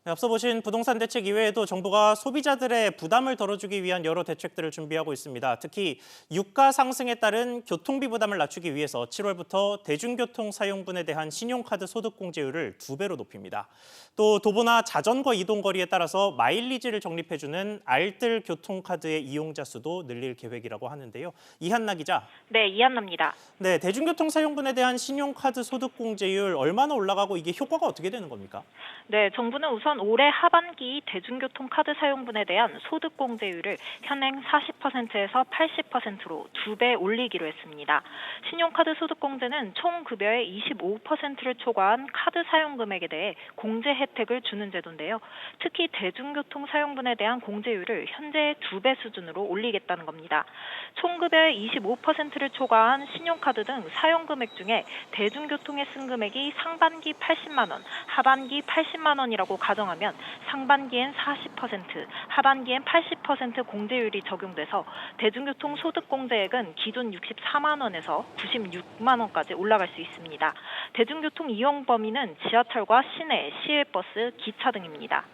네, 앞서 보신 부동산 대책 이외에도 정부가 소비자들의 부담을 덜어주기 위한 여러 대책들을 준비하고 있습니다. 특히 유가 상승에 따른 교통비 부담을 낮추기 위해서 7월부터 대중교통 사용분에 대한 신용카드 소득공제율을 2배로 높입니다. 또 도보나 자전거 이동 거리에 따라서 마일리지를 적립해주는 알뜰 교통카드의 이용자 수도 늘릴 계획이라고 하는데요. 이한나 기자. 네, 이한나입니다. 네, 대중교통 사용분에 대한 신용카드 소득공제율 얼마나 올라가고 이게 효과가 어떻게 되는 겁니까? 네, 정부는 우선 올해 하반기 대중교통 카드 사용분에 대한 소득공제율을 현행 40%에서 80%로 2배 올리기로 했습니다. 신용카드 소득공제는 총 급여의 25%를 초과한 카드 사용 금액에 대해 공제 혜택을 주는 제도인데요. 특히 대중교통 사용분에 대한 공제율을 현재의 2배 수준으로 올리겠다는 겁니다. 총 급여의 25%를 초과한 신용카드 등 사용 금액 중에 대중교통에 쓴 금액이 상반기 80만 원, 하반기 80만 원이라고 가정하면 상반기엔 40%, 하반기엔 80% 공제율이 적용돼서 대중교통 소득공제액은 기존 64만 원에서 96만 원까지 올라갈 수 있습니다. 대중교통 이용 범위는 지하철과 시내, 시외버스, 기차 등입니다.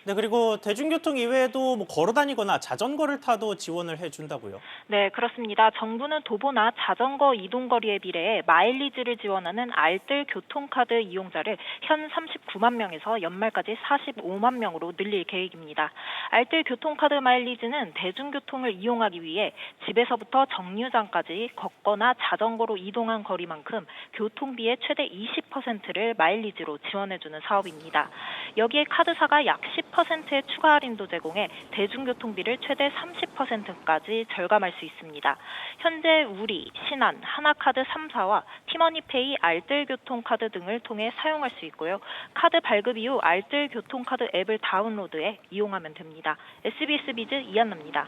네, 그리고 대중교통 이외에도 걸어 다니거나 자전거를 타도 지원을 해준다고요. 네, 그렇습니다. 정부는 도보나 자전거 이동거리에 비례해 마일리지를 지원하는 알뜰 교통카드 이용자를 현 39만 명에서 연말까지 45만 명으로 늘릴 계획입니다. 알뜰 교통카드 마일리지는 대중교통을 이용하기 위해 집에서부터 정류장까지 걷거나 자전거로 이동한 거리만큼 교통비의 최대 20%를 마일리지로 지원해주는 사업입니다. 여기에 카드사가 약 10%의 추가 할인도 제공해 대중교통비를 최대 30%까지 절감할 수 있습니다. 현재 우리, 신한, 하나카드 3사와 티머니페이 알뜰교통카드 등을 통해 사용할 수 있고요. 카드 발급 이후 알뜰교통카드 앱을 다운로드해 이용하면 됩니다. SBS 비즈 이한나입니다.